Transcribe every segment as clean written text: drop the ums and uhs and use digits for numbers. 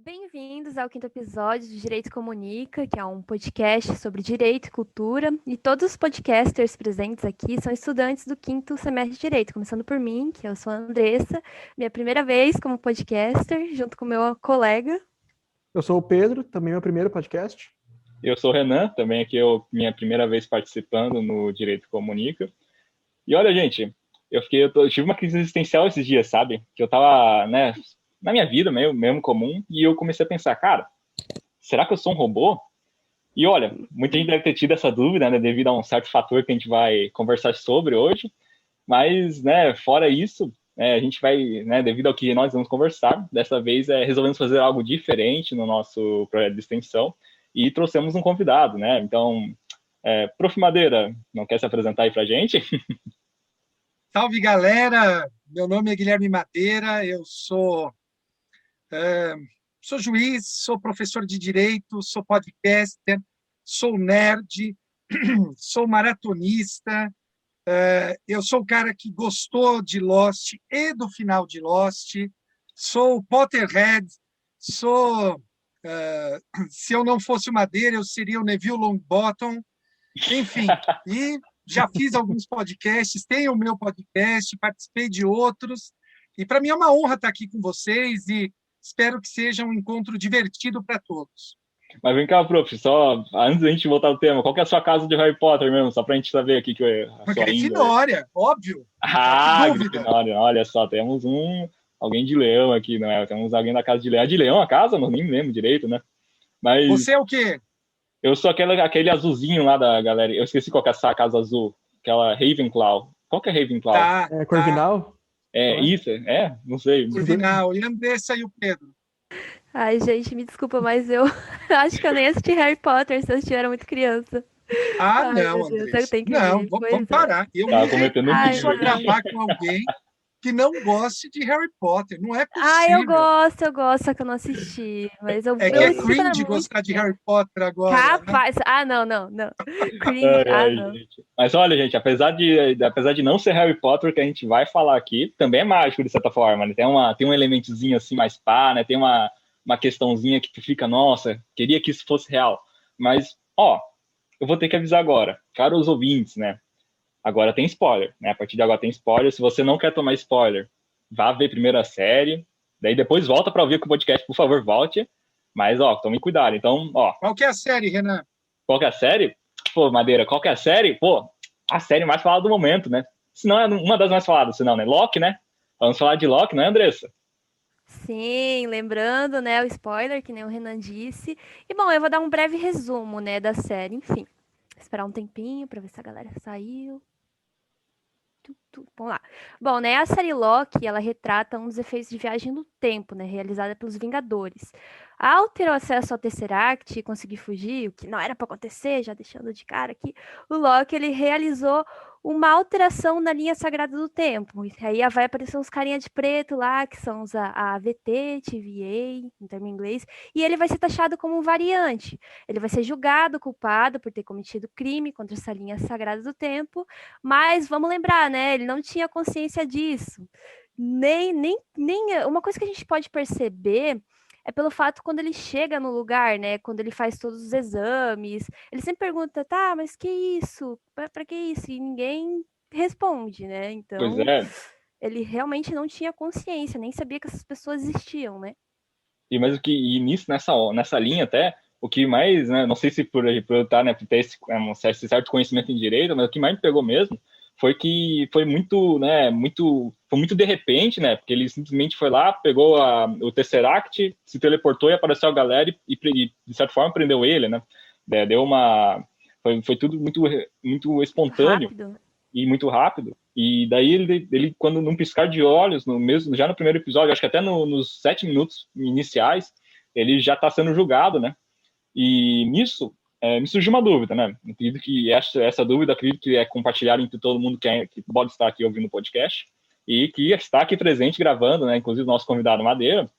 Bem-vindos ao quinto episódio do Direito Comunica, que é um podcast sobre direito e cultura. E todos os podcasters presentes aqui são estudantes do quinto semestre de Direito, começando por mim, que eu sou a Andressa, minha primeira vez como podcaster, junto com meu colega. Eu sou o Pedro, também meu primeiro podcast. Eu sou o Renan, também aqui é minha primeira vez participando no Direito Comunica. E olha, gente, eu tive uma crise existencial esses dias, sabe? Que eu tava, na minha vida mesmo comum, e eu comecei a pensar, cara, será que eu sou um robô? E olha, muita gente deve ter tido essa dúvida, né, devido a um certo fator que a gente vai conversar sobre hoje, mas, fora isso, a gente vai, devido ao que nós vamos conversar, dessa vez resolvemos fazer algo diferente no nosso projeto de extensão e trouxemos um convidado, né? Então, Prof. Madeira, não quer se apresentar aí pra gente? Salve, galera! Meu nome é Guilherme Madeira, eu sou juiz, sou professor de direito, sou podcaster, sou nerd, sou maratonista, eu sou o cara que gostou de Lost e do final de Lost, sou Potterhead, se eu não fosse o Madeira, eu seria o Neville Longbottom, enfim, e já fiz alguns podcasts, tenho o meu podcast, participei de outros, e para mim é uma honra estar aqui com vocês e espero que seja um encontro divertido para todos. Mas vem cá, prof, só antes da gente voltar ao tema, qual que é a sua casa de Harry Potter mesmo? Só pra gente saber aqui que é a sua Grifinória, óbvio. Grifinória, olha só, temos alguém de Leão aqui, não é? Temos alguém da casa de Leão. É de Leão a casa? Não, nem lembro direito, né? Mas você é o quê? Eu sou aquele azulzinho lá da galera. Eu esqueci qual que é essa casa azul. Aquela Ravenclaw. Qual que é Ravenclaw? Corvinal? Isso? Não sei. Corvinal. E a Andressa e o Pedro? Ai, gente, me desculpa, mas eu acho que eu nem assisti Harry Potter se eu era muito criança. Não, Andressa. Não, vamos parar. Eu me só gravar com alguém que não goste de Harry Potter. Não é possível. Eu gosto, só que eu não assisti. Mas eu que é cringe gostar de Harry Potter agora. Rapaz, né? Não. Cringe, não. Gente. Mas olha, gente, apesar de não ser Harry Potter que a gente vai falar aqui, também é mágico de certa forma, né? Tem um elementozinho assim mais pá, né? Tem uma questãozinha que tu fica, nossa, queria que isso fosse real. Mas, eu vou ter que avisar agora, caros ouvintes, né? Agora tem spoiler, né? A partir de agora tem spoiler. Se você não quer tomar spoiler, vá ver primeiro a série. Daí depois volta para ouvir o podcast, por favor, volte. Mas, tome cuidado. Então, Qual que é a série, Renan? Qual que é a série? Pô, Madeira, qual que é a série? Pô, a série mais falada do momento, né? Se não é uma das mais faladas, senão, né? Loki, né? Vamos falar de Loki, não é, Andressa? Sim, lembrando, né, o spoiler, que nem o Renan disse. E, bom, eu vou dar um breve resumo, né, da série. Enfim, esperar um tempinho para ver se a galera saiu. Vamos lá. Bom, né, a série Loki, ela retrata um dos efeitos de viagem no tempo, né, realizada pelos Vingadores. Ao ter o acesso ao Tesseract e conseguir fugir, o que não era para acontecer, já deixando de cara aqui, o Loki, ele realizou uma alteração na linha sagrada do tempo. E aí vai aparecer uns carinha de preto lá, que são os AVT, TVA, em termo inglês, e ele vai ser taxado como um variante. Ele vai ser julgado, culpado por ter cometido crime contra essa linha sagrada do tempo, mas vamos lembrar, né, ele não tinha consciência disso. Nem uma coisa que a gente pode perceber é pelo fato quando ele chega no lugar, né? Quando ele faz todos os exames, ele sempre pergunta, tá, mas que isso? Pra que isso? E ninguém responde, né? Então, ele realmente não tinha consciência, nem sabia que essas pessoas existiam, né? Mas nisso, nessa linha até, o que mais, né? Não sei se por eu estar, né, por ter esse certo conhecimento em direito, mas o que mais me pegou mesmo foi que foi muito, né, foi muito de repente, né, porque ele simplesmente foi lá, pegou o Tesseract, se teleportou e apareceu a galera e de certa forma prendeu ele, né, foi tudo muito espontâneo rápido. E muito rápido, e daí ele quando num piscar de olhos, já no primeiro episódio, acho que até nos 7 minutos iniciais, ele já está sendo julgado, né, e nisso, me surgiu uma dúvida, né? Acredito que essa dúvida, acredito que é compartilhada entre todo mundo que pode estar aqui ouvindo o podcast e que está aqui presente gravando, né? Inclusive o nosso convidado Madeira,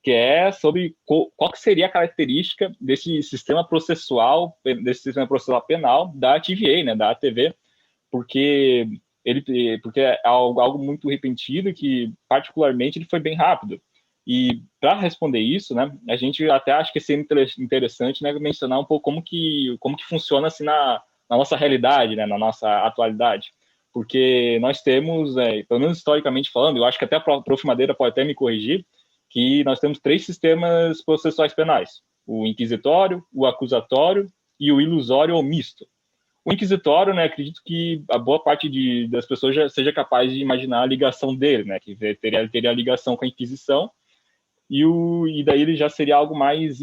que é sobre qual que seria a característica desse sistema processual penal da TVA, né? Da ATV, porque é algo muito repentino que, particularmente, ele foi bem rápido. E para responder isso, né, a gente até acha que seria interessante, né, mencionar um pouco como que funciona assim na nossa realidade, né, na nossa atualidade. Porque nós temos, pelo menos historicamente falando, eu acho que até a Prof. Madeira pode até me corrigir, que nós temos 3 sistemas processuais penais: o inquisitório, o acusatório e o ilusório ou misto. O inquisitório, né, acredito que a boa parte das pessoas já seja capaz de imaginar a ligação dele, né, que teria a ligação com a Inquisição, e daí ele já seria algo mais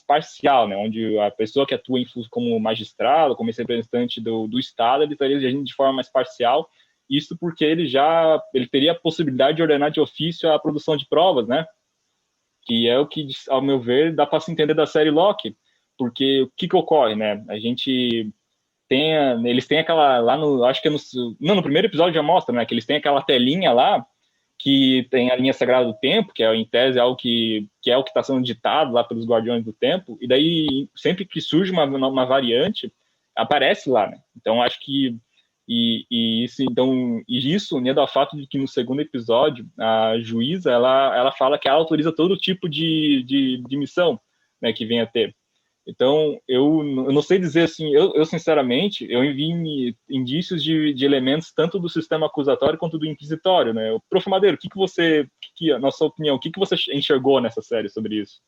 parcial, né, onde a pessoa que atua como magistrado, como esse representante do Estado, ele estaria agindo de forma mais parcial, isso porque ele teria a possibilidade de ordenar de ofício a produção de provas, né, que é o que, ao meu ver, dá para se entender da série Locke, porque o que ocorre, né, eles têm aquela, lá no, acho que é no primeiro episódio já mostra, né, que eles têm aquela telinha lá, que tem a linha sagrada do tempo, que é, em tese, algo que é o que está sendo ditado lá pelos Guardiões do Tempo, e daí, sempre que surge uma variante, aparece lá, né? Então, acho que isso unido ao fato de que no segundo episódio, a juíza, ela fala que ela autoriza todo tipo de missão, né, que venha a ter. Então, eu não sei dizer assim, eu sinceramente, eu envio indícios de elementos tanto do sistema acusatório quanto do inquisitório, né? Prof. Madeiro, na sua opinião, o que você enxergou nessa série sobre isso?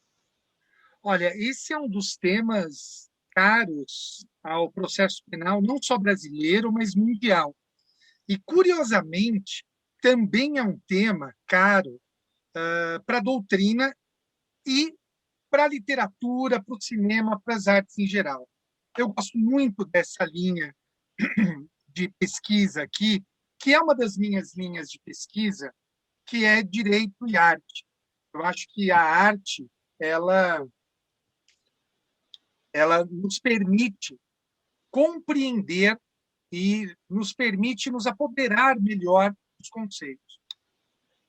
Olha, esse é um dos temas caros ao processo penal, não só brasileiro, mas mundial. E, curiosamente, também é um tema caro para a doutrina e para a literatura, para o cinema, para as artes em geral. Eu gosto muito dessa linha de pesquisa aqui, que é uma das minhas linhas de pesquisa, que é direito e arte. Eu acho que a arte, ela nos permite compreender e nos permite nos apoderar melhor dos conceitos.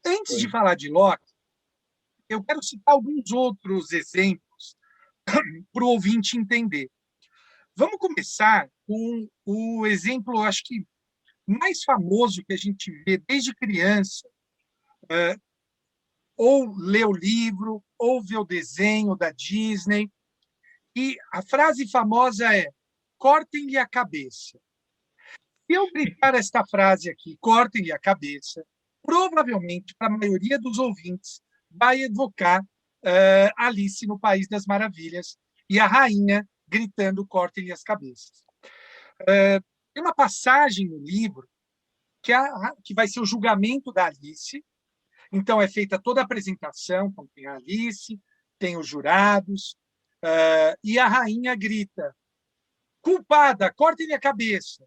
Antes de falar de Locke, eu quero citar alguns outros exemplos para o ouvinte entender. Vamos começar com o exemplo, acho que mais famoso que a gente vê desde criança, ou lê o livro, ou vê o desenho da Disney, e a frase famosa é: cortem-lhe a cabeça. Se eu gritar esta frase aqui, cortem-lhe a cabeça, provavelmente, para a maioria dos ouvintes, vai evocar Alice no País das Maravilhas e a rainha gritando: cortem-lhe as cabeças. Tem uma passagem no livro que vai ser o julgamento da Alice. Então, é feita toda a apresentação, então tem a Alice, tem os jurados, e a rainha grita: culpada, cortem-lhe a cabeça.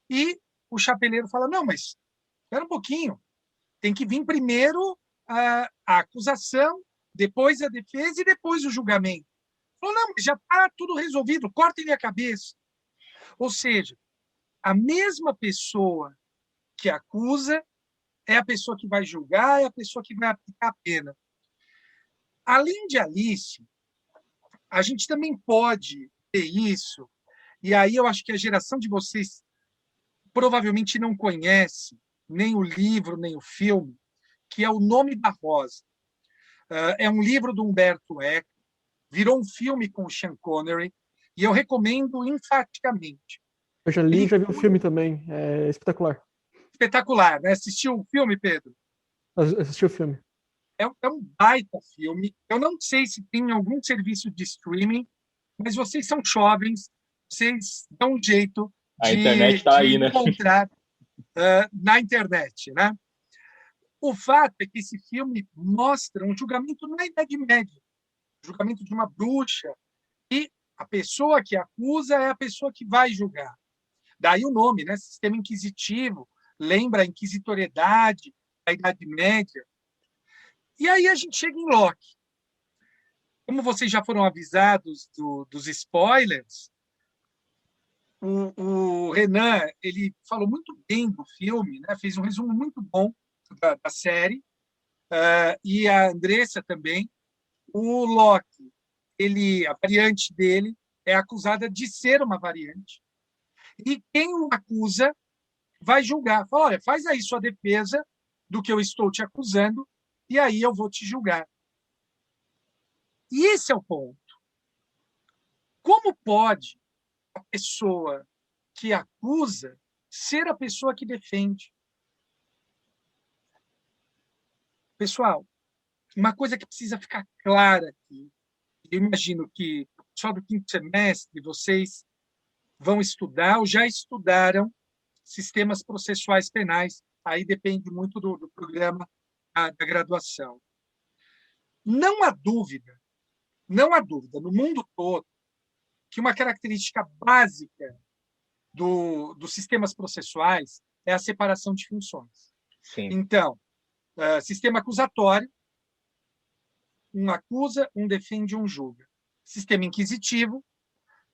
E o chapeleiro fala: não, mas espera um pouquinho, tem que vir primeiro a acusação, depois a defesa e depois o julgamento. Falou: não, mas já está tudo resolvido, cortem-lhe a cabeça. Ou seja, a mesma pessoa que acusa é a pessoa que vai julgar, é a pessoa que vai aplicar a pena. Além de Alice, a gente também pode ter isso, e aí eu acho que a geração de vocês provavelmente não conhece nem o livro, nem o filme, que é O Nome da Rosa. É um livro do Humberto Eco, virou um filme com o Sean Connery, e eu recomendo enfaticamente. Eu já li e já vi o filme também, é espetacular. Espetacular, né? Assistiu o filme, Pedro? Assisti o filme. É um baita filme. Eu não sei se tem algum serviço de streaming, mas vocês são jovens, vocês dão um jeito a internet está aí, né? Encontrar na internet, né? O fato é que esse filme mostra um julgamento na Idade Média, julgamento de uma bruxa, e a pessoa que acusa é a pessoa que vai julgar. Daí o nome, né? Sistema inquisitivo, lembra a inquisitoriedade da Idade Média. E aí a gente chega em Locke. Como vocês já foram avisados dos spoilers, o Renan ele falou muito bem do filme, né? Fez um resumo muito bom da série, e a Andressa também. O Locke, a variante dele é acusada de ser uma variante, e quem o acusa vai julgar. Fala: olha, faz aí sua defesa do que eu estou te acusando, e aí eu vou te julgar. E esse é o ponto. Como pode a pessoa que acusa ser a pessoa que defende? Pessoal, uma coisa que precisa ficar clara aqui, eu imagino que só do quinto semestre vocês vão estudar ou já estudaram sistemas processuais penais, aí depende muito do programa da graduação. Não há dúvida, no mundo todo, que uma característica básica dos sistemas processuais é a separação de funções. Sim. Então, sistema acusatório, um acusa, um defende, um julga. Sistema inquisitivo,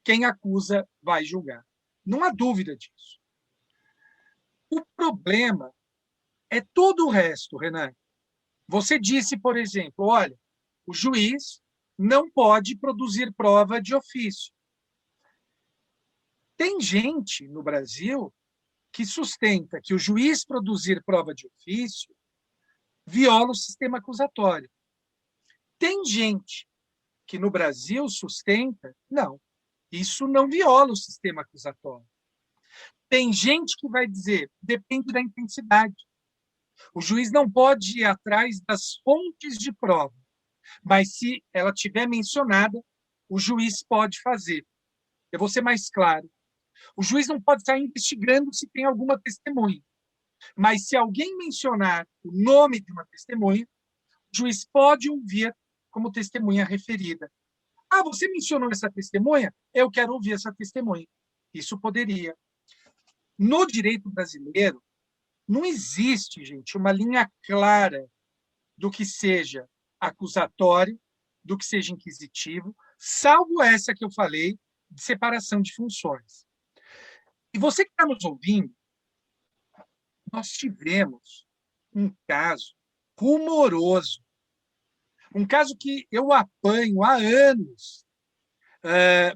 quem acusa vai julgar. Não há dúvida disso. O problema é todo o resto, Renan. Você disse, por exemplo, olha, o juiz não pode produzir prova de ofício. Tem gente no Brasil que sustenta que o juiz produzir prova de ofício viola o sistema acusatório. Tem gente que no Brasil sustenta, não, isso não viola o sistema acusatório. Tem gente que vai dizer, depende da intensidade. O juiz não pode ir atrás das fontes de prova, mas se ela tiver mencionada, o juiz pode fazer. Eu vou ser mais claro. O juiz não pode estar investigando se tem alguma testemunha, mas se alguém mencionar o nome de uma testemunha, o juiz pode ouvir como testemunha referida. Ah, você mencionou essa testemunha? Eu quero ouvir essa testemunha. Isso poderia. No direito brasileiro, não existe, gente, uma linha clara do que seja acusatório, do que seja inquisitivo, salvo essa que eu falei, de separação de funções. E você que está nos ouvindo, nós tivemos um caso rumoroso, um caso que eu apanho há anos,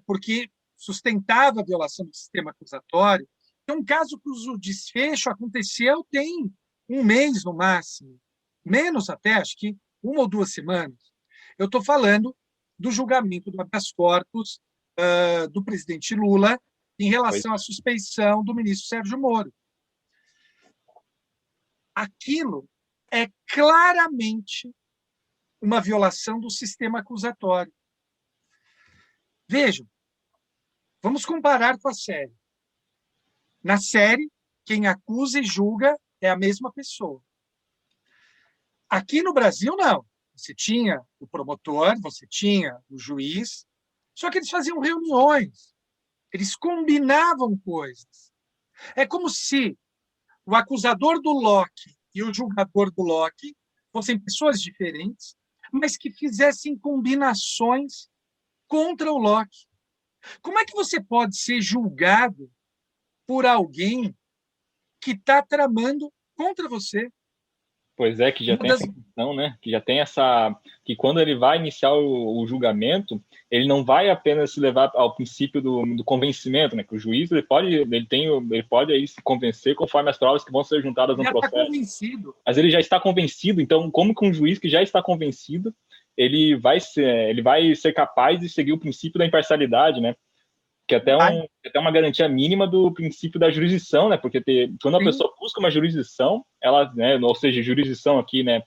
porque sustentava a violação do sistema acusatório. É um caso cujo desfecho aconteceu tem um mês no máximo, menos até, acho que 1 ou 2 semanas. Eu estou falando do julgamento do habeas corpus do presidente Lula em relação à suspeição do ministro Sérgio Moro. Aquilo é claramente uma violação do sistema acusatório. Vejam, vamos comparar com a série. Na série, quem acusa e julga é a mesma pessoa. Aqui no Brasil, não. Você tinha o promotor, você tinha o juiz, só que eles faziam reuniões, eles combinavam coisas. É como se o acusador do Locke e o julgador do Locke fossem pessoas diferentes, mas que fizessem combinações contra o Locke. Como é que você pode ser julgado por alguém que está tramando contra você? Pois é, que já tem essa questão, né? Que já tem essa... Que quando ele vai iniciar o julgamento, ele não vai apenas se levar ao princípio do convencimento, né? Que o juiz ele pode aí se convencer conforme as provas que vão ser juntadas no processo. Já está convencido. Mas ele já está convencido, então como que um juiz que já está convencido, ele vai ser capaz de seguir o princípio da imparcialidade, né? Que é até uma garantia mínima do princípio da jurisdição, né? Porque quando a pessoa busca uma jurisdição, ela, né, ou seja, jurisdição aqui, né?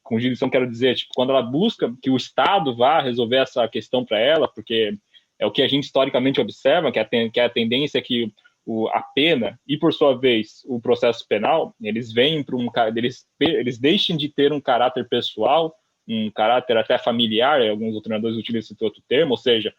Com jurisdição quero dizer, tipo, quando ela busca que o Estado vá resolver essa questão para ela, porque é o que a gente historicamente observa, que a tendência é que a pena e, por sua vez, o processo penal, eles vêm para eles deixem de ter um caráter pessoal, um caráter até familiar, alguns treinadores utilizam esse outro termo, ou seja,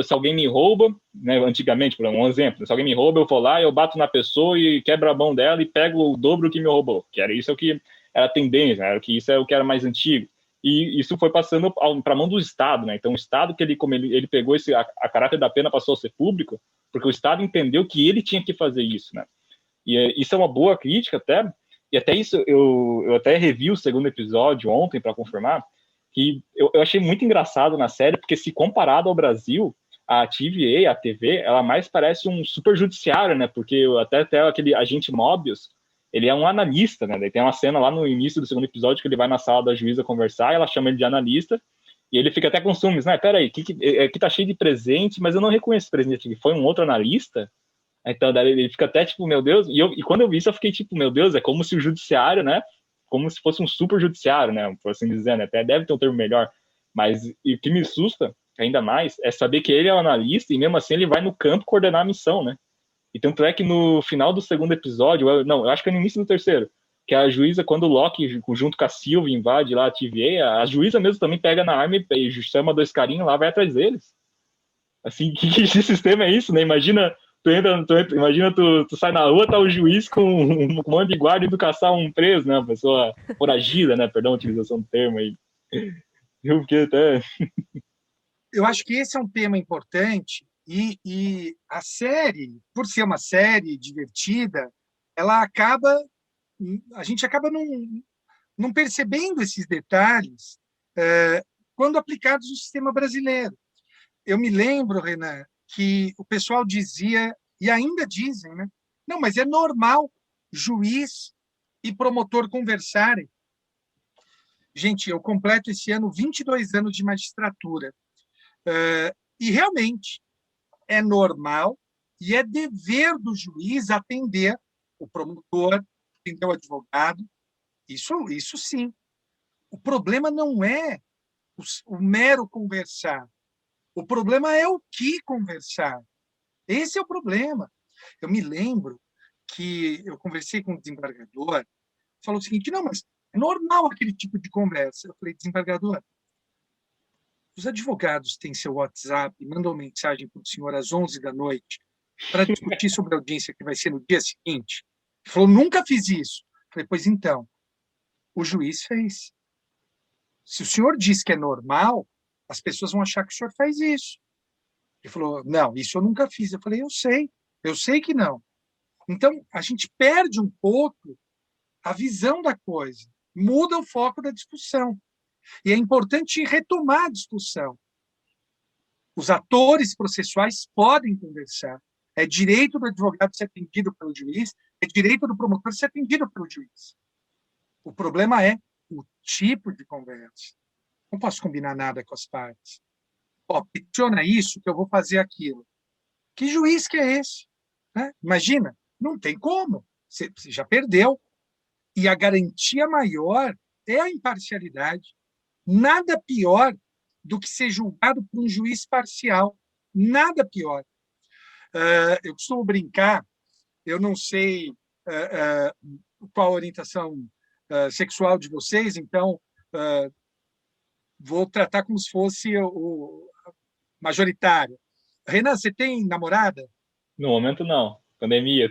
se alguém me rouba, né, antigamente, por um exemplo, se alguém me rouba, eu vou lá, eu bato na pessoa e quebro a mão dela e pego o dobro que me roubou, que era isso que era a tendência, isso é o que era mais antigo. E isso foi passando para a mão do Estado, né? Então o Estado, como ele pegou a caráter da pena, passou a ser público, porque o Estado entendeu que ele tinha que fazer isso, né? E isso é uma boa crítica até, e até isso eu até revi o segundo episódio ontem para confirmar, que eu achei muito engraçado na série, porque se comparado ao Brasil, a TVA, a TV, ela mais parece um super judiciário, né? Porque até aquele agente Mobius, ele é um analista, né? Daí tem uma cena lá no início do segundo episódio que ele vai na sala da juíza conversar, ela chama ele de analista, e ele fica até com ciúmes, né? Peraí, aqui tá cheio de presente, mas eu não reconheço esse presente aqui. Foi um outro analista? Então, daí ele fica até tipo, meu Deus, e quando eu vi isso, eu fiquei tipo, meu Deus, é como se o judiciário, né? Como se fosse um super judiciário, né? Por assim dizer, né? Até deve ter um termo melhor. Mas e o que me assusta ainda mais é saber que ele é um analista e mesmo assim ele vai no campo coordenar a missão, né? E tanto é que no final do segundo episódio, eu acho que é no início do terceiro, que a juíza, quando o Loki, junto com a Sylvie, invade lá a TVA, a juíza mesmo também pega na arma e chama dois carinhos lá, vai atrás deles. Assim, que sistema é isso, né? Imagina, tu sai na rua, tá o juiz com um monte de guarda indo caçar um preso, né? Uma pessoa foragida, né? Perdão a utilização do termo aí. Eu fiquei até... Eu acho que esse é um tema importante e a série, por ser uma série divertida, a gente acaba não percebendo esses detalhes quando aplicados no sistema brasileiro. Eu me lembro, Renan, que o pessoal dizia, e ainda dizem, né? Não, mas é normal juiz e promotor conversarem. Gente, eu completo esse ano 22 anos de magistratura. E realmente é normal e é dever do juiz atender o promotor, atender o advogado. Isso sim. O problema não é o mero conversar. O problema é o que conversar. Esse é o problema. Eu me lembro que eu conversei com o desembargador, falou o seguinte, não, mas é normal aquele tipo de conversa. Eu falei, desembargador, os advogados têm seu WhatsApp e mandam mensagem para o senhor às 11 da noite para discutir sobre a audiência que vai ser no dia seguinte. Ele falou, nunca fiz isso. Eu falei, pois então, o juiz fez. Se o senhor diz que é normal, as pessoas vão achar que o senhor faz isso. Ele falou, não, isso eu nunca fiz. Eu falei, eu sei que não. Então, a gente perde um pouco a visão da coisa, muda o foco da discussão. E é importante retomar a discussão. Os atores processuais podem conversar. É direito do advogado ser atendido pelo juiz, é direito do promotor ser atendido pelo juiz. O problema é o tipo de conversa. Não posso combinar nada com as partes. Peticiona isso que eu vou fazer aquilo. Que juiz que é esse? Né? Imagina, não tem como. Você já perdeu. E a garantia maior é a imparcialidade. Nada pior do que ser julgado por um juiz parcial. Nada pior. Eu costumo brincar, eu não sei qual a orientação sexual de vocês, então vou tratar como se fosse o majoritário. Renan, você tem namorada? No momento, não. Pandemia.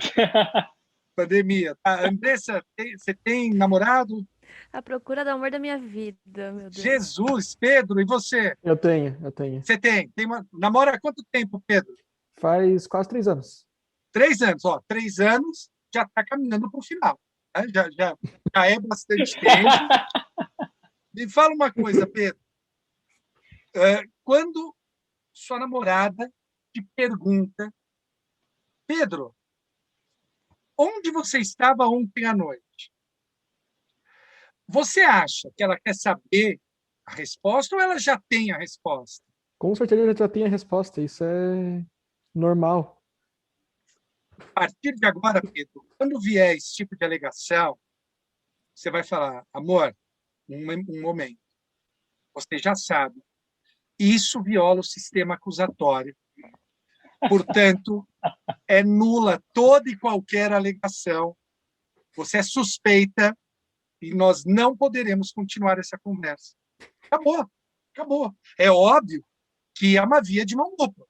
Pandemia. Tá? Andressa, você tem namorado? A procura do amor da minha vida, meu Deus. Jesus, Pedro, e você? Eu tenho. Você tem? Namora há quanto tempo, Pedro? Faz quase 3 anos. 3 anos, 3 anos já está caminhando para o final. Né? Já é bastante tempo. Me fala uma coisa, Pedro. Quando sua namorada te pergunta, Pedro, onde você estava ontem à noite? Você acha que ela quer saber a resposta ou ela já tem a resposta? Com certeza ele já tem a resposta, isso é normal. A partir de agora, Pedro, quando vier esse tipo de alegação, você vai falar, amor, um momento. Você já sabe. Isso viola o sistema acusatório. Portanto, é nula toda e qualquer alegação. Você é suspeita e nós não poderemos continuar essa conversa. Acabou. É óbvio que é uma via de mão dupla.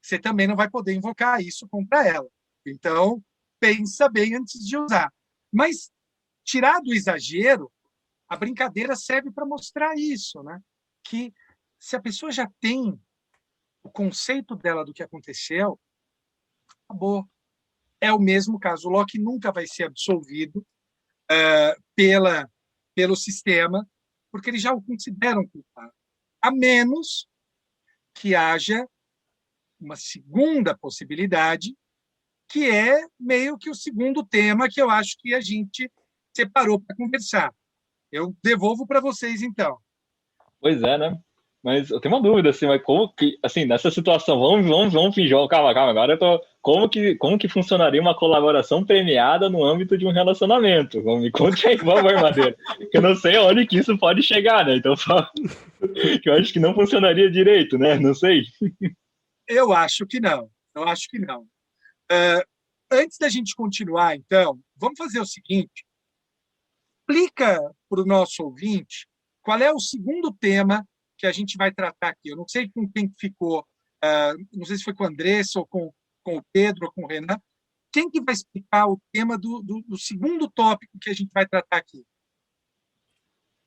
Você também não vai poder invocar isso contra ela. Então, pensa bem antes de usar. Mas, tirar do exagero, a brincadeira serve para mostrar isso, né? Que se a pessoa já tem o conceito dela do que aconteceu, acabou. É o mesmo caso. O Loki nunca vai ser absolvido pelo sistema, porque eles já o consideram culpado. A menos que haja uma segunda possibilidade que é meio que o segundo tema que eu acho que a gente separou para conversar. Eu devolvo para vocês, então. Pois é, né? Mas eu tenho uma dúvida, assim, mas como que, assim, nessa situação, vamos fingir, calma, agora como que funcionaria uma colaboração premiada no âmbito de um relacionamento? Me conte aí, por favor, Madeira, que eu não sei onde que isso pode chegar, né? Então, só que eu acho que não funcionaria direito, né? Não sei. Eu acho que não. Eu acho que não. Antes da gente continuar, então, vamos fazer o seguinte: explica para o nosso ouvinte qual é o segundo tema que a gente vai tratar aqui. Eu não sei com quem ficou, não sei se foi com a Andressa, ou com o Pedro, ou com o Renan. Quem que vai explicar o tema do segundo tópico que a gente vai tratar aqui?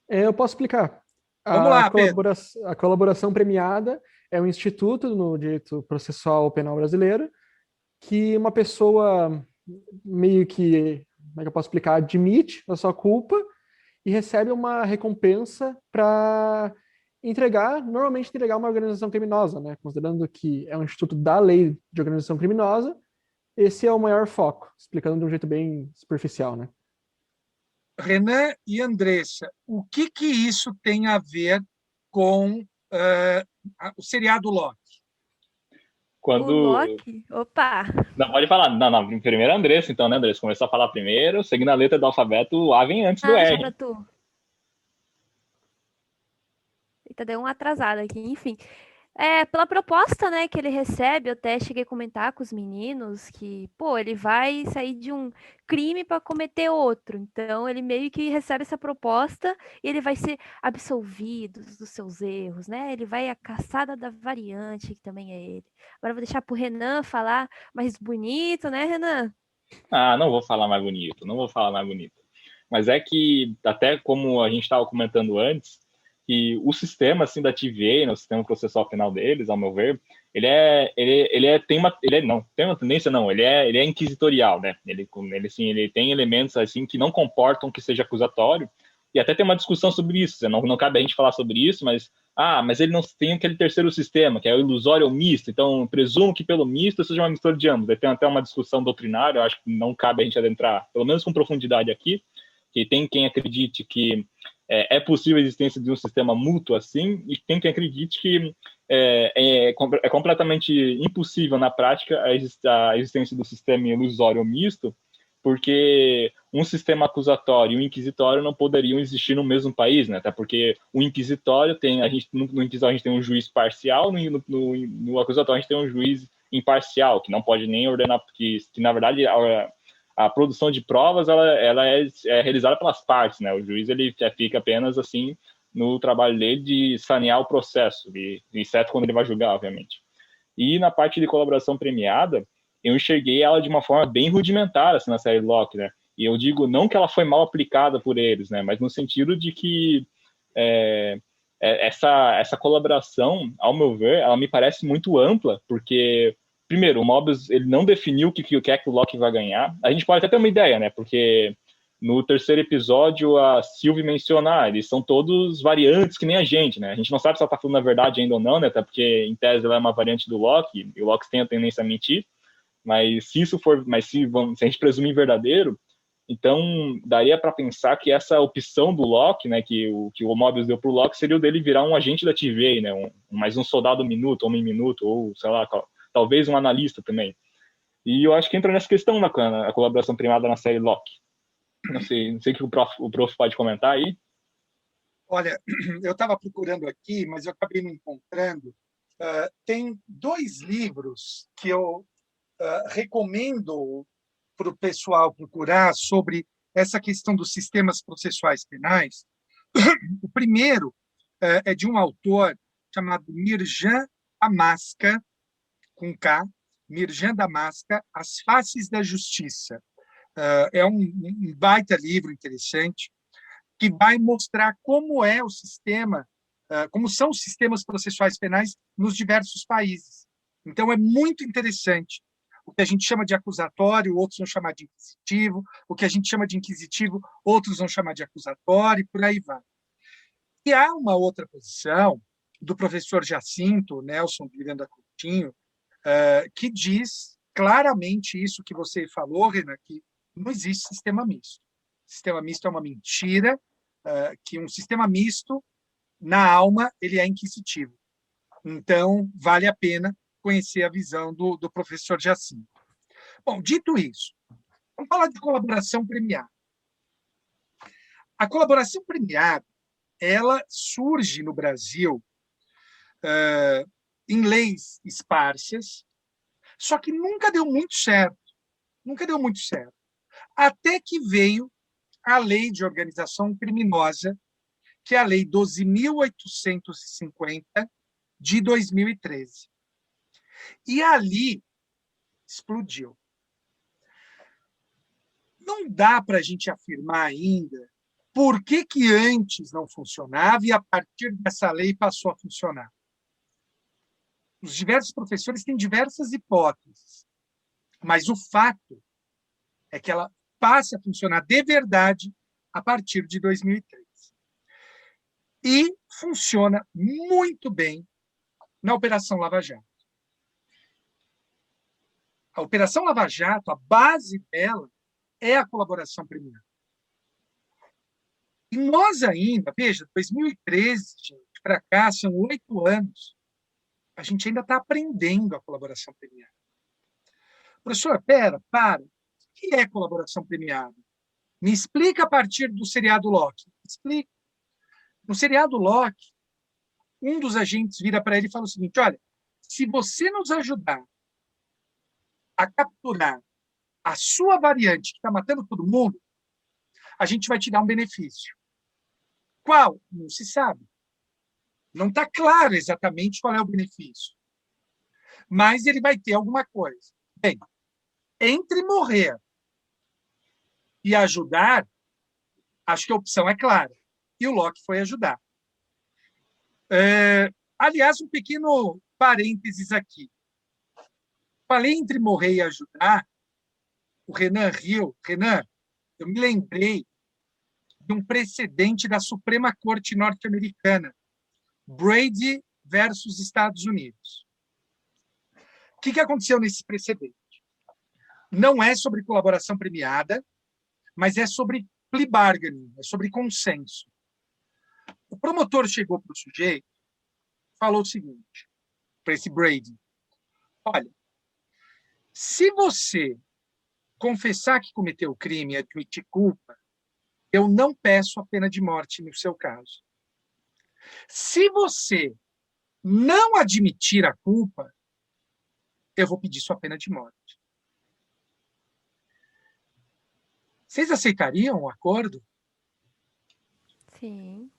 Eu posso explicar. Vamos lá, Pedro. A colaboração premiada é um instituto no direito processual penal brasileiro que uma pessoa meio que, como é que eu posso explicar, admite a sua culpa e recebe uma recompensa para normalmente entregar uma organização criminosa, né? Considerando que é um instituto da lei de organização criminosa, esse é o maior foco, explicando de um jeito bem superficial, né? Renan e Andressa, o que isso tem a ver com o seriado Loki? O Loki? Opa! Não, pode falar. Não, primeiro a Andressa, então, né, Andressa? Começou a falar primeiro, seguindo a letra do alfabeto, o A vem antes do R. Pra tu. Eita, deu uma atrasada aqui, enfim. Pela proposta, né, que ele recebe, eu até cheguei a comentar com os meninos que, pô, ele vai sair de um crime para cometer outro. Então, ele meio que recebe essa proposta e ele vai ser absolvido dos seus erros, né? Ele vai à caçada da variante, que também é ele. Agora eu vou deixar pro Renan falar mais bonito, né, Renan? Não vou falar mais bonito, não vou falar mais bonito. Mas é que, até como a gente estava comentando antes, que o sistema assim da TVA, né, o sistema processual penal deles, ao meu ver, tem uma tendência não, ele é inquisitorial, né? Ele tem elementos assim que não comportam que seja acusatório, e até tem uma discussão sobre isso. Não cabe a gente falar sobre isso, mas ele não tem aquele terceiro sistema, que é o ilusório ou misto. Então, presumo que pelo misto seja uma mistura de ambos. Aí tem até uma discussão doutrinária, eu acho que não cabe a gente adentrar, pelo menos com profundidade aqui, que tem quem acredite que é possível a existência de um sistema mútuo assim, e tem quem acredite que é completamente impossível na prática a existência do sistema ilusório ou misto, porque um sistema acusatório e um inquisitório não poderiam existir no mesmo país, né? Até porque o inquisitório no inquisitório a gente tem um juiz parcial, no acusatório a gente tem um juiz imparcial, que não pode nem ordenar, que na verdade a produção de provas ela é realizada pelas partes, né? O juiz ele fica apenas assim no trabalho dele de sanear o processo, exceto quando ele vai julgar, obviamente. E na parte de colaboração premiada, eu enxerguei ela de uma forma bem rudimentar assim, na série Loki, né? E eu digo não que ela foi mal aplicada por eles, né? Mas no sentido de que essa colaboração, ao meu ver, ela me parece muito ampla, porque primeiro, o Mobius ele não definiu o que é que o Loki vai ganhar. A gente pode até ter uma ideia, né? Porque no terceiro episódio a Sylvie menciona, eles são todos variantes que nem a gente, né? A gente não sabe se ela tá falando a verdade ainda ou não, né? Até porque em tese ela é uma variante do Loki, e o Loki tem a tendência a mentir. Mas se a gente presumir verdadeiro, então daria para pensar que essa opção do Loki, né, que o Mobius deu pro Loki, seria o dele virar um agente da TVA, né? Mais um soldado minuto, homem minuto, ou sei lá, talvez um analista também. E eu acho que entra nessa questão a colaboração premiada na série Loki. Não sei o que o prof pode comentar aí. Olha, eu estava procurando aqui, mas eu acabei não encontrando. Tem 2 livros que eu recomendo para o pessoal procurar sobre essa questão dos sistemas processuais penais. O primeiro é de um autor chamado Mirjan Amaska, com K, Mirjan Damaska, As Faces da Justiça. É um baita livro interessante que vai mostrar como é o sistema, como são os sistemas processuais penais nos diversos países. Então, é muito interessante. O que a gente chama de acusatório, outros vão chamar de inquisitivo. O que a gente chama de inquisitivo, outros vão chamar de acusatório, e por aí vai. E há uma outra posição do professor Jacinto, Nelson Miranda Coutinho, que diz claramente isso que você falou, Renan, que não existe sistema misto. Sistema misto é uma mentira, que um sistema misto, na alma, ele é inquisitivo. Então, vale a pena conhecer a visão do professor Jacinto. Bom, dito isso, vamos falar de colaboração premiada. A colaboração premiada, ela surge no Brasil em leis esparsas, só que nunca deu muito certo. Nunca deu muito certo. Até que veio a Lei de Organização Criminosa, que é a Lei 12.850, de 2013. E ali explodiu. Não dá para a gente afirmar ainda por que antes não funcionava e, a partir dessa lei, passou a funcionar. Os diversos professores têm diversas hipóteses, mas o fato é que ela passa a funcionar de verdade a partir de 2003. E funciona muito bem na Operação Lava Jato. A Operação Lava Jato, a base dela é a colaboração premiada. E nós ainda, veja, 2013, para cá, são 8 anos, a gente ainda está aprendendo a colaboração premiada. Professor, para. O que é colaboração premiada? Me explica a partir do seriado Locke. Explica. No seriado Locke, um dos agentes vira para ele e fala o seguinte: olha, se você nos ajudar a capturar a sua variante que está matando todo mundo, a gente vai te dar um benefício. Qual? Não se sabe. Não está claro exatamente qual é o benefício. Mas ele vai ter alguma coisa. Bem, entre morrer e ajudar, acho que a opção é clara. E o Locke foi ajudar. Aliás, um pequeno parênteses aqui. Falei entre morrer e ajudar, o Renan riu. Renan, eu me lembrei de um precedente da Suprema Corte norte-americana, Brady versus Estados Unidos. O que aconteceu nesse precedente? Não é sobre colaboração premiada, mas é sobre plea bargaining, é sobre consenso. O promotor chegou para o sujeito e falou o seguinte, para esse Brady: olha, se você confessar que cometeu o crime e admitir culpa, eu não peço a pena de morte no seu caso. Se você não admitir a culpa, eu vou pedir sua pena de morte. Vocês aceitariam o acordo? Sim.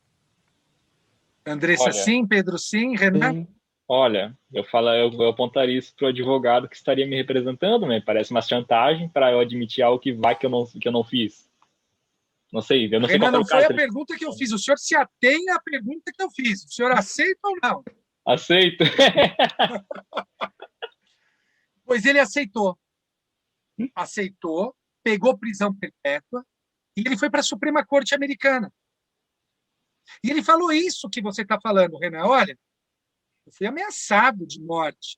Andressa, Olha, sim. Pedro, sim. Renan? Sim. Olha, eu apontaria isso para o advogado que estaria me representando, né? Parece uma chantagem para eu admitir algo que eu não fiz. Não sei, eu não sei Renan, qual não foi o foi caso. a pergunta que eu fiz. O senhor se atém à pergunta que eu fiz. O senhor aceita ou não? Aceito. Pois ele aceitou. Aceitou, pegou prisão perpétua e ele foi para a Suprema Corte americana. E ele falou isso que você está falando, Renan. Olha, eu fui ameaçado de morte.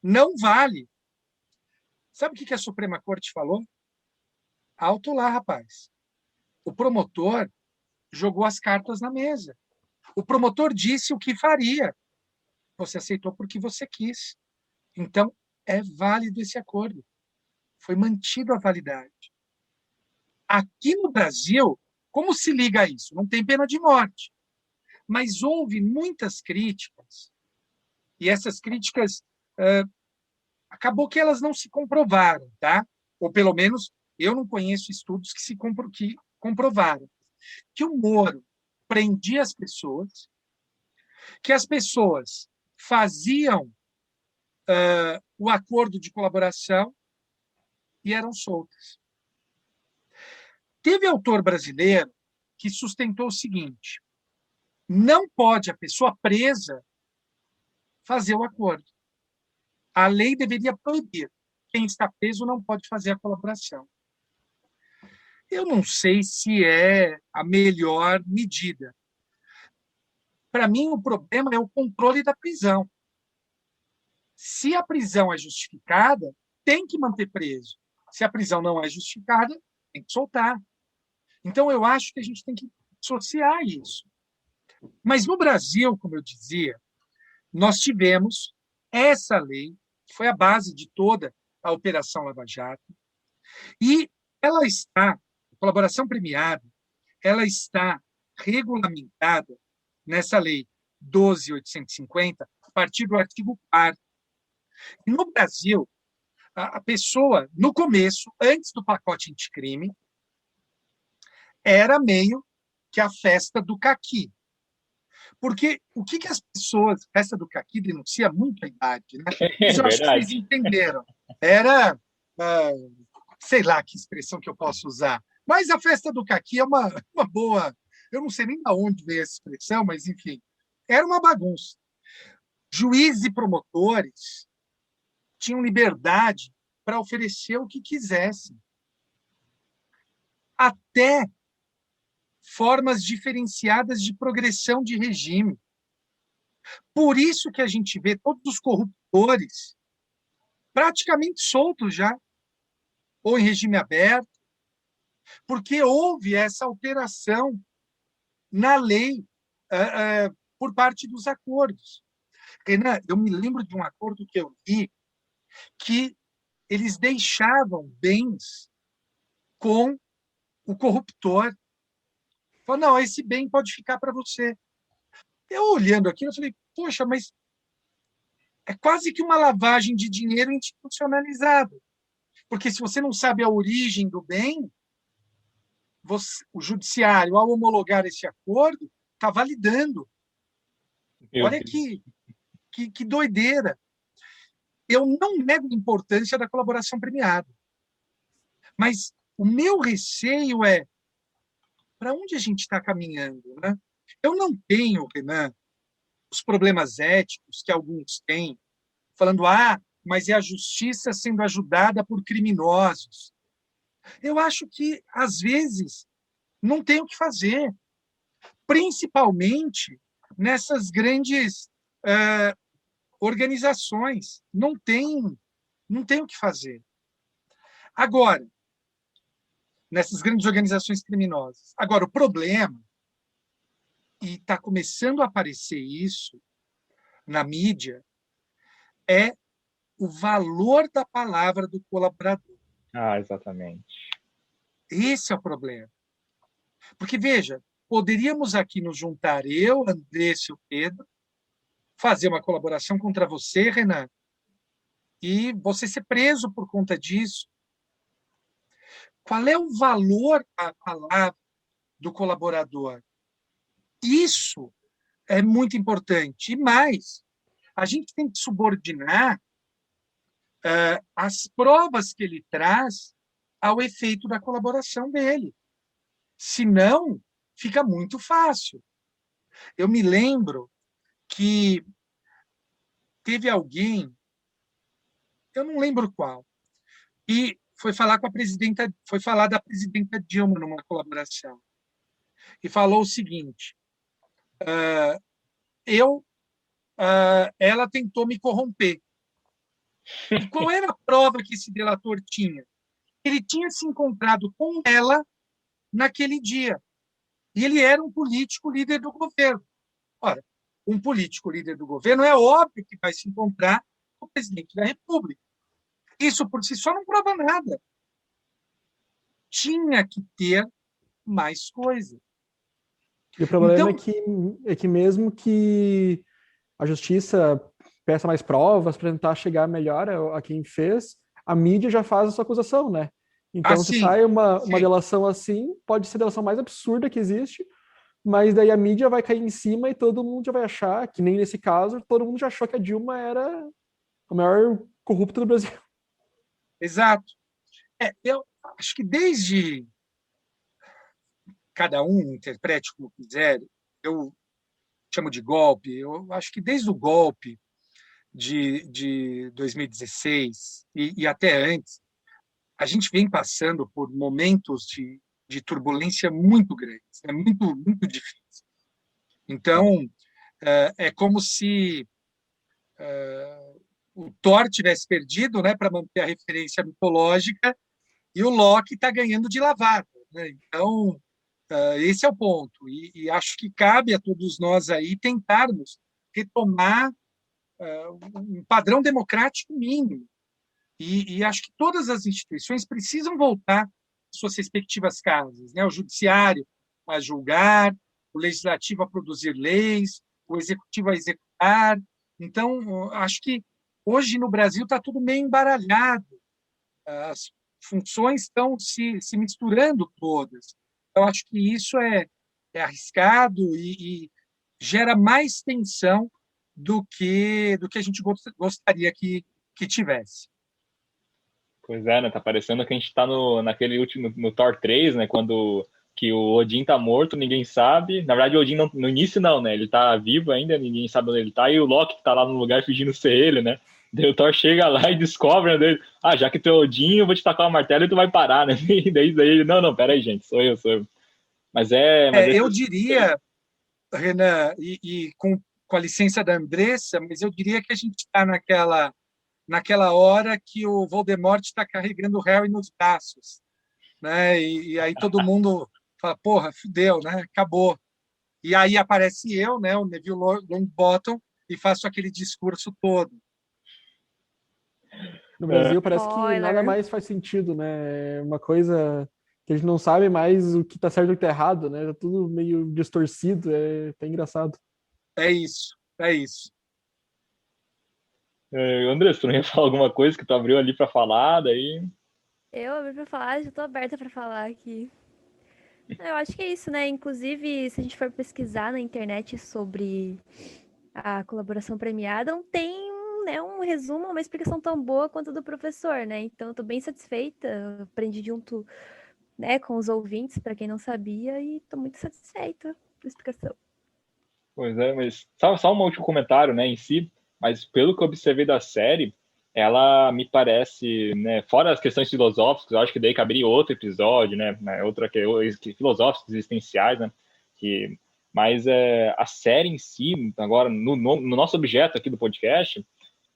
Não vale. Sabe o que a Suprema Corte falou? Alto lá, rapaz. O promotor jogou as cartas na mesa. O promotor disse o que faria. Você aceitou porque você quis. Então, é válido esse acordo. Foi mantido a validade. Aqui no Brasil, como se liga a isso? Não tem pena de morte. Mas houve muitas críticas, e essas críticas acabou que elas não se comprovaram, tá? Ou pelo menos eu não conheço estudos que comprovaram que o Moro prendia as pessoas, que as pessoas faziam o acordo de colaboração e eram soltas. Teve autor brasileiro que sustentou o seguinte: não pode a pessoa presa fazer o acordo. A lei deveria proibir. Quem está preso não pode fazer a colaboração. Eu não sei se é a melhor medida. Para mim, o problema é o controle da prisão. Se a prisão é justificada, tem que manter preso. Se a prisão não é justificada, tem que soltar. Então, eu acho que a gente tem que dissociar isso. Mas no Brasil, como eu dizia, nós tivemos essa lei, que foi a base de toda a Operação Lava Jato, e ela está, a colaboração premiada, ela está regulamentada nessa lei 12.850, a partir do artigo 4º. E no Brasil, a pessoa, no começo, antes do pacote anticrime, era meio que a festa do caqui. Porque o que as pessoas... Festa do caqui denuncia muito a idade, né? Mas eu acho que vocês entenderam. Era, sei lá que expressão que eu posso usar, mas a festa do caqui é uma boa... Eu não sei nem de onde veio essa expressão, mas, enfim, era uma bagunça. Juízes e promotores tinham liberdade para oferecer o que quisessem. Até formas diferenciadas de progressão de regime. Por isso que a gente vê todos os corruptores praticamente soltos já, ou em regime aberto, porque houve essa alteração na lei por parte dos acordos. Renan, eu me lembro de um acordo que eu li que eles deixavam bens com o corruptor. Falou, não, esse bem pode ficar para você. Eu olhando aqui, eu falei, poxa, mas é quase que uma lavagem de dinheiro institucionalizada. Porque se você não sabe a origem do bem, o judiciário, ao homologar esse acordo, está validando. Olha que doideira. Eu não nego a importância da colaboração premiada. Mas o meu receio é para onde a gente está caminhando, né? Eu não tenho, Renan, os problemas éticos que alguns têm, falando, mas é a justiça sendo ajudada por criminosos. Eu acho que, às vezes, não tem o que fazer, principalmente nessas grandes organizações. Não tem o que fazer. Agora, nessas grandes organizações criminosas. Agora, o problema, e está começando a aparecer isso na mídia, é o valor da palavra do colaborador. Exatamente. Esse é o problema. Porque, veja, poderíamos aqui nos juntar, eu, Andressa e o Pedro, fazer uma colaboração contra você, Renan, e você ser preso por conta disso. Qual é o valor da palavra do colaborador? Isso é muito importante. E mais, a gente tem que subordinar as provas que ele traz ao efeito da colaboração dele. Senão, fica muito fácil. Eu me lembro que teve alguém, eu não lembro qual, e foi falar com a presidenta, foi falar da presidenta Dilma numa colaboração. E falou o seguinte: ela tentou me corromper. E qual era a prova que esse delator tinha? Ele tinha se encontrado com ela naquele dia. E ele era um político líder do governo. Ora, um político líder do governo é óbvio que vai se encontrar com o presidente da República. Isso por si só não prova nada. Tinha que ter mais coisa. E o problema é que mesmo que a justiça peça mais provas para tentar chegar melhor a quem fez, a mídia já faz a sua acusação, né? Então, se sai uma delação assim, pode ser a delação mais absurda que existe, mas daí a mídia vai cair em cima e todo mundo já vai achar, que nem nesse caso, todo mundo já achou que a Dilma era a maior corrupta do Brasil. Exato. Eu acho que desde cada um interprete como quiser, eu chamo de golpe, eu acho que desde o golpe de 2016 e até antes, a gente vem passando por momentos de turbulência muito grandes, é muito, muito difícil. Então, é como se o Thor tivesse perdido, né, para manter a referência mitológica, e o Loki está ganhando de lavada, né? Então, esse é o ponto. E acho que cabe a todos nós aí tentarmos retomar um padrão democrático mínimo. E acho que todas as instituições precisam voltar às suas respectivas casas, né? O judiciário a julgar, o legislativo a produzir leis, o executivo a executar. Então, acho que hoje no Brasil está tudo meio embaralhado. As funções estão se misturando todas. Eu acho que isso é arriscado e gera mais tensão do que a gente gostaria que tivesse. Pois é, né? Tá parecendo que a gente tá naquele último, no Thor 3, né? Quando que o Odin tá morto, ninguém sabe. Na verdade, o Odin no início não, né? Ele tá vivo ainda, ninguém sabe onde ele tá. E o Loki que tá lá no lugar fingindo ser ele, né? Daí o Thor chega lá e descobre, né? Dele, já que tu é Odin, eu vou te tacar uma martelo e tu vai parar, né? E daí ele, não, pera aí, gente, sou eu. Mas Eu diria, Renan, e com a licença da Andressa, mas eu diria que a gente está naquela hora que o Voldemort está carregando o Harry nos braços, né? E aí todo mundo fala, porra, fudeu, né? Acabou. E aí aparece eu, né, o Neville Longbottom, e faço aquele discurso todo. No Brasil parece que Spoiler. nada mais faz sentido, né? É uma coisa que a gente não sabe mais o que tá certo e o que tá errado, né? Tá tudo meio distorcido, tá engraçado. É isso, é isso. André, tu não ia falar alguma coisa que tu abriu ali pra falar, daí... Eu abri pra falar, já tô aberta pra falar aqui. Eu acho que é isso, né? Inclusive, se a gente for pesquisar na internet sobre a colaboração premiada, não tem um resumo, uma explicação tão boa quanto a do professor, né? Então, eu tô bem satisfeita. Aprendi junto, né, com os ouvintes, para quem não sabia, e tô muito satisfeita com a explicação. Pois é, mas só um último comentário, né, em si, mas pelo que eu observei da série, ela me parece, né, fora as questões filosóficas, eu acho que daí caberia outro episódio, né, outra que filosóficos, existenciais, né, mas a série em si, agora, no nosso objeto aqui do podcast,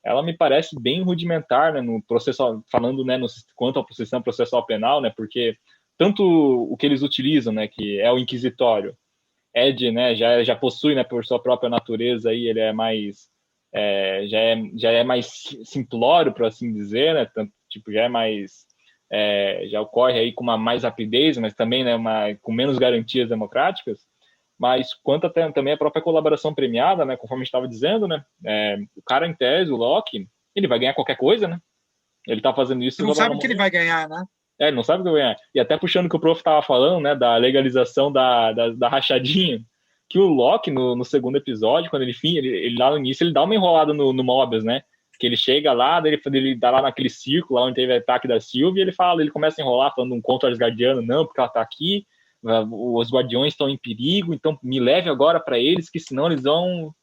ela me parece bem rudimentar, né, no processo, falando, né, quanto ao sistema processual penal, né, porque tanto o que eles utilizam, né, que é o inquisitório, Ed, né, já possui, né, por sua própria natureza aí, ele é mais já é mais simplório, por assim dizer, né, tanto, tipo, já é mais já ocorre aí com uma mais rapidez, mas também, né, com menos garantias democráticas. Mas quanto também a própria colaboração premiada, né, conforme a gente estava dizendo, né, o cara em tese, o Loki, ele vai ganhar qualquer coisa, né? Ele tá fazendo isso... Você não sabe o que ele vai ganhar, né? Ele não sabe o que vai ganhar. E até puxando o que o prof estava falando, né, da legalização da rachadinha, que o Loki, no segundo episódio, quando ele lá no início, ele dá uma enrolada no Mobius, né? Que ele chega lá, ele tá lá naquele círculo, lá onde teve o ataque da Sylvie, e ele começa a enrolar, falando um conto asgardiano, não, porque ela tá aqui, os guardiões estão em perigo, então me leve agora para eles, que senão eles vão...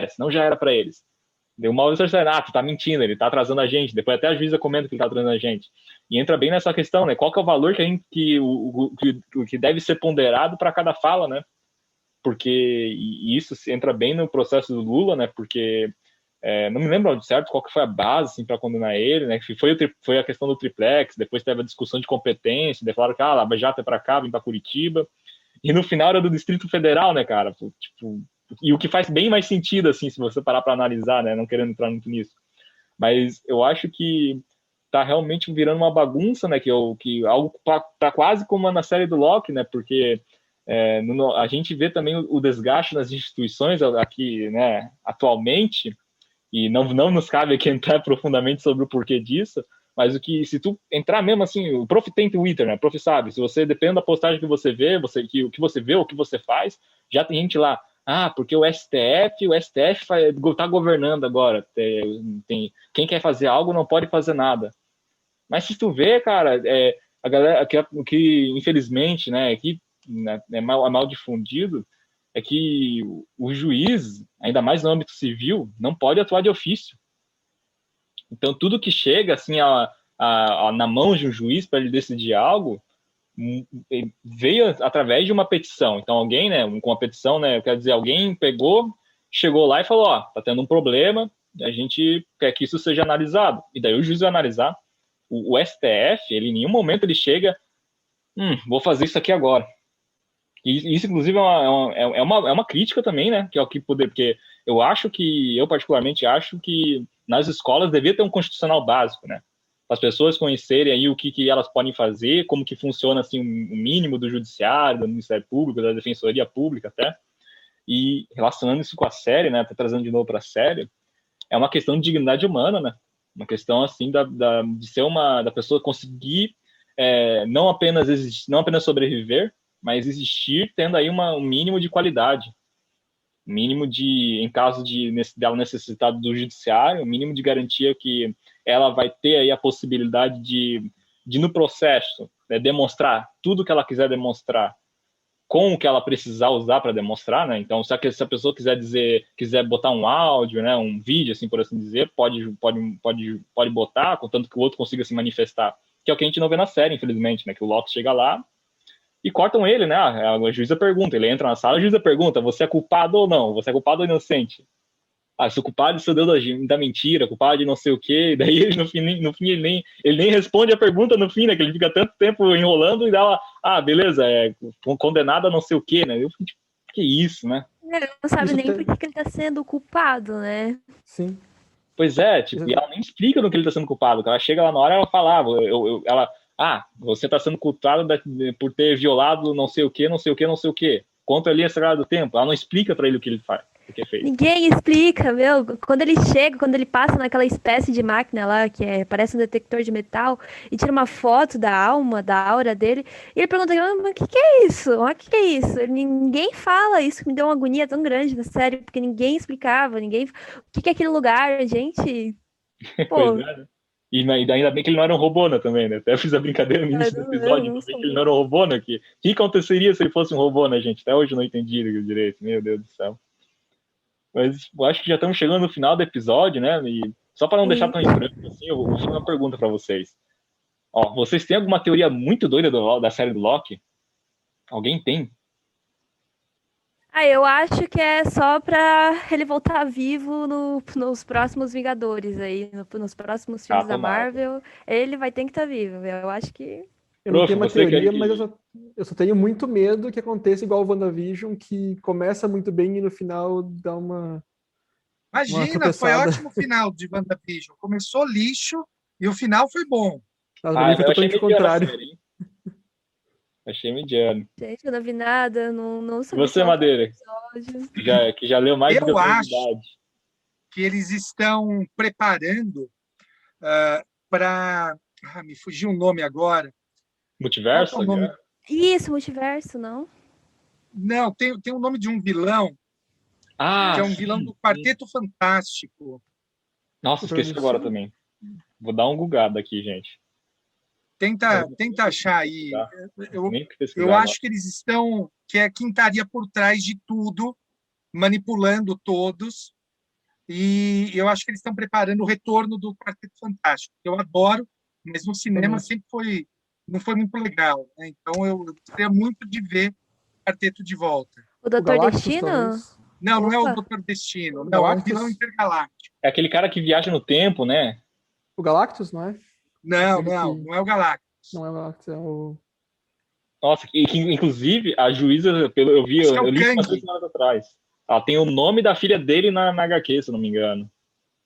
senão já era para eles. Deu mal do tu tá mentindo, ele tá atrasando a gente. Depois até a juíza comenta que ele tá atrasando a gente. E entra bem nessa questão, né? Qual que é o valor que deve ser ponderado para cada fala, né? Porque isso entra bem no processo do Lula, né? Porque não me lembro de certo qual que foi a base assim, para condenar ele, né? Que foi a questão do triplex, depois teve a discussão de competência, daí falaram que Lava Jato é para cá, vem para Curitiba. E no final era do Distrito Federal, né, cara? Tipo, e o que faz bem mais sentido, assim, se você parar para analisar, né? Não querendo entrar muito nisso. Mas eu acho que tá realmente virando uma bagunça, né? Que algo tá quase como na série do Loki, né? Porque a gente vê também o desgaste nas instituições aqui, né? Atualmente, e não nos cabe aqui entrar profundamente sobre o porquê disso, mas se tu entrar mesmo assim, o prof tem Twitter, né? O prof sabe, se você depende da postagem que você vê, o que você vê, o que você faz, já tem gente lá, porque o STF tá governando agora, quem quer fazer algo não pode fazer nada. Mas se tu vê, cara, a galera que infelizmente, né, aqui é mal difundido, é que o juiz, ainda mais no âmbito civil, não pode atuar de ofício. Então, tudo que chega assim na mão de um juiz para ele decidir algo veio através de uma petição. Então, alguém, né, com a petição, né, quer dizer, alguém chegou lá e falou, tá tendo um problema, a gente quer que isso seja analisado. E daí o juiz vai analisar. O STF, ele em nenhum momento ele chega, vou fazer isso aqui agora. E isso, inclusive, é uma crítica também, né? Que é o que poder, porque eu particularmente acho que nas escolas devia ter um constitucional básico, né? Para as pessoas conhecerem aí o que elas podem fazer, como que funciona assim, o mínimo do judiciário, do Ministério Público, da Defensoria Pública até. E relacionando isso com a série, né? Até trazendo de novo para a série, é uma questão de dignidade humana, né? Uma questão assim de ser da pessoa conseguir não apenas existir, não apenas sobreviver, mas existir tendo aí um mínimo de qualidade, mínimo de, em caso dela necessitar do judiciário, um mínimo de garantia que ela vai ter aí a possibilidade de no processo, né, demonstrar tudo que ela quiser demonstrar com o que ela precisar usar para demonstrar, né? Então, se a pessoa quiser botar um áudio, né, um vídeo, assim por assim dizer, pode botar, contanto que o outro consiga se manifestar, que é o que a gente não vê na série, infelizmente, né? Que o Locke chega lá e cortam ele, né? A juíza pergunta, ele entra na sala, a juíza pergunta, você é culpado ou não? Você é culpado ou inocente? Sou culpado de ser Deus da mentira, culpado de não sei o quê, daí ele, no fim ele nem responde a pergunta no fim, né? Que ele fica tanto tempo enrolando e dá beleza, condenado a não sei o quê, né? Eu fico tipo, que isso, né? Ele não sabe nem por que ele tá sendo culpado, né? Sim. Pois é, tipo, e ela nem explica no que ele tá sendo culpado, ela chega lá na hora e ela fala, você tá sendo culpado por ter violado não sei o quê, não sei o quê, não sei o quê. Contra a linha sagrada do tempo. Ela não explica pra ele o que ele faz. Fez. Ninguém explica, meu. Quando ele passa naquela espécie de máquina lá, que parece um detector de metal, e tira uma foto da alma, da aura dele, e ele pergunta, mas o que é isso? O que é isso? Ninguém fala isso, que me deu uma agonia tão grande na série, porque ninguém explicava, o que é aquele lugar, gente? Pô. Pois é, né? E ainda bem que ele não era um robô, né, também, né? Até fiz a brincadeira no início do episódio, que ele não era um robô, né? O que aconteceria se ele fosse um robô, né, gente? Até hoje eu não entendi direito, meu Deus do céu. Mas eu acho que já estamos chegando no final do episódio, né? E só para não deixar tão em branco assim, eu vou fazer uma pergunta para vocês. Vocês têm alguma teoria muito doida da série do Loki? Alguém tem? Eu acho que é só pra ele voltar vivo nos próximos Vingadores aí, nos próximos filmes da Marvel. Ele vai ter que estar vivo. Eu acho que... Eu não tenho uma teoria, mas eu só tenho muito medo que aconteça igual o WandaVision, que começa muito bem e no final dá uma... Imagina, foi ótimo o final de WandaVision. Começou lixo e o final foi bom. Foi totalmente o contrário. Achei mediano. Gente, eu não vi nada, não sei. Você, Madeira, que já leu mais do que eu acho que eles estão preparando para... me fugiu um nome agora. Multiverso? Isso, multiverso, não? Não, tem o nome de um vilão, que é um vilão do Quarteto Fantástico. Nossa, esqueci agora também. Vou dar um googado aqui, gente. Tenta achar aí. Tá. Eu acho que eles estão... que é quem estaria por trás de tudo, manipulando todos, e eu acho que eles estão preparando o retorno do Quarteto Fantástico. Eu adoro, mas no cinema sempre não foi muito legal, né? Então eu gostaria muito de ver o Quarteto de volta. O Doutor Destino? Não é o Doutor Destino. Não, é um vilão intergaláctico. É aquele cara que viaja no tempo, né? O Galactus, não é? Não é o Galactus. Não é o Galactus, é o... Nossa, inclusive, a juíza, eu li umas 3 semanas atrás. Ela tem o nome da filha dele na HQ, se eu não me engano.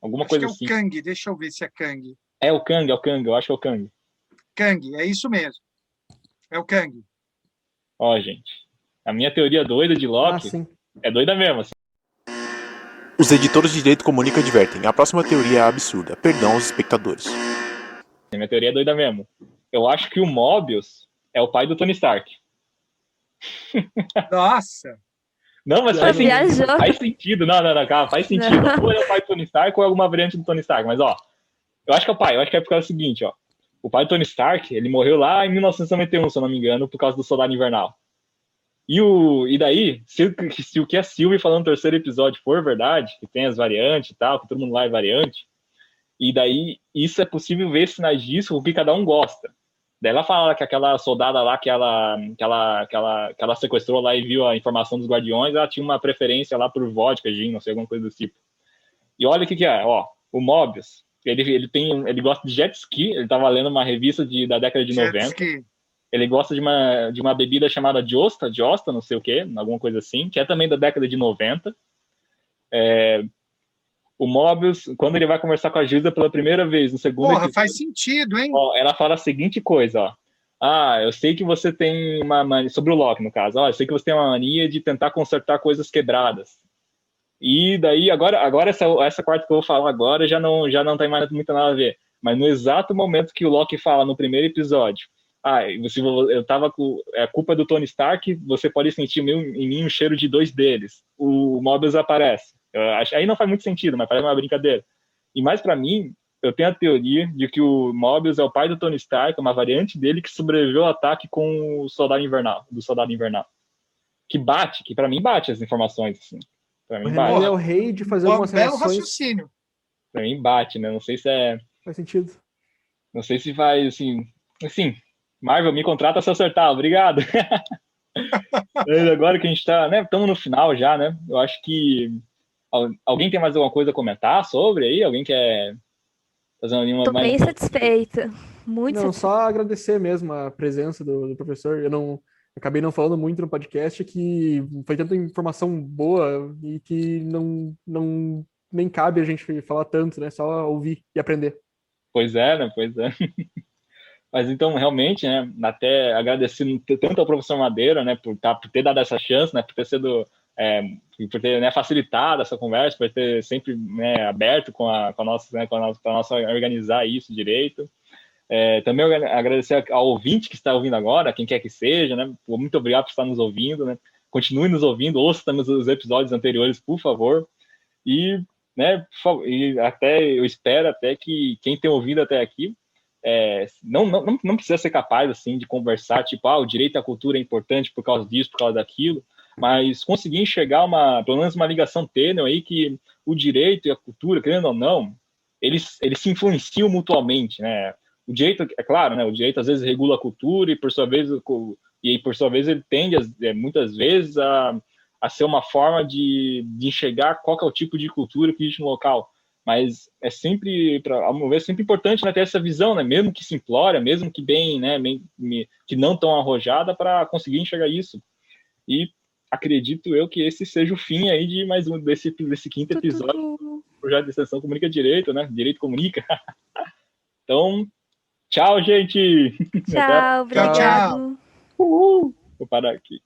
Alguma coisa assim. É o Kang, deixa eu ver se é Kang. É o Kang, eu acho que é o Kang. Kang, é isso mesmo. É o Kang. Gente, a minha teoria doida de Loki é doida mesmo, assim. Os editores de Direito Comunica advertem, a próxima teoria é absurda, perdão aos espectadores. A minha teoria é doida mesmo. Eu acho que o Mobius é o pai do Tony Stark. Nossa! Não, mas faz sentido. Faz sentido. Não, calma, faz sentido. Ou é o pai do Tony Stark ou é alguma variante do Tony Stark. Mas, eu acho que é o pai. Eu acho que é por causa do seguinte, O pai do Tony Stark, ele morreu lá em 1991, se eu não me engano, por causa do Soldado Invernal. E daí, se o que a Sylvie falou no terceiro episódio for verdade, que tem as variantes e tal, que todo mundo lá é variante, e daí isso é possível ver sinais disso, o que cada um gosta. Daí ela fala que aquela soldada lá que ela sequestrou lá e viu a informação dos Guardiões, ela tinha uma preferência lá por vodka, gin, não sei, alguma coisa do tipo. E olha o que é, ó, o Mobius, ele gosta de jet ski, ele tava lendo uma revista da década de Jet 90. ski. Ele gosta de uma bebida chamada Josta, não sei o quê, alguma coisa assim, que é também da década de 90. O Mobius, quando ele vai conversar com a Gilda pela primeira vez, no segundo Porra, episódio, faz sentido, hein? ó, ela fala a seguinte coisa, ó. Ah, eu sei que você tem uma mania, sobre o Loki, no caso, ó, eu sei que você tem uma mania de tentar consertar coisas quebradas. E daí, agora essa quarta que eu vou falar agora já não tem mais muito nada a ver. Mas no exato momento que o Loki fala no primeiro episódio, eu tava com a culpa do Tony Stark, você pode sentir em mim um cheiro de 2 deles. O Mobius aparece. Aí não faz muito sentido, mas parece uma brincadeira. E mais pra mim, eu tenho a teoria de que o Mobius é o pai do Tony Stark, uma variante dele que sobreviveu ao ataque com o Soldado Invernal, do Soldado Invernal. Que pra mim bate as informações, assim. Pra mim O bate. Renan é o rei de fazer algumas Belo relações. raciocínio. Pra mim bate, né? Não sei se é. Faz sentido. Não sei se vai, assim. Assim, Marvel, me contrata se eu acertar, obrigado. Agora que a gente tá, né? Estamos no final já, né? Eu acho que. Alguém tem mais alguma coisa a comentar sobre aí? Alguém quer fazer Tô bem satisfeita. Muito Não, satisfeita. só agradecer mesmo a presença do professor. Eu acabei não falando muito no podcast, que foi tanta informação boa e que não nem cabe a gente falar tanto, né? Só ouvir e aprender. Pois é, né? Pois é. Mas então, realmente, né? Até agradecendo tanto ao professor Madeira, né? Por ter dado essa chance, né? Por ter sido por ter, né, facilitado essa conversa, por ter sempre, né, aberto com a nossa, né, com a nossa organizar isso direito. Também agradecer ao ouvinte que está ouvindo agora, quem quer que seja, né? Muito obrigado por estar nos ouvindo, né? Continue nos ouvindo, ouça também os episódios anteriores, por favor. E, né, e até eu espero até que quem tem ouvido até aqui não precisa ser capaz assim de conversar, tipo, o direito à cultura é importante por causa disso, por causa daquilo, mas conseguir enxergar pelo menos uma ligação tênue aí que o direito e a cultura, querendo ou não, eles se influenciam mutuamente, né? O direito, é claro, né? O direito às vezes regula a cultura e por sua vez ele tende muitas vezes a ser uma forma de enxergar qual que é o tipo de cultura que existe no local. Mas é sempre, ao meu ver, é sempre importante, né, ter essa visão, né? Mesmo que simplória, mesmo que bem, né, que não tão arrojada, para conseguir enxergar isso. E acredito eu que esse seja o fim aí de mais desse quinto episódio do projeto de extensão Comunica Direito, né? Direito Comunica. Então, tchau, gente! Tchau, obrigado. Tchau. Vou parar aqui.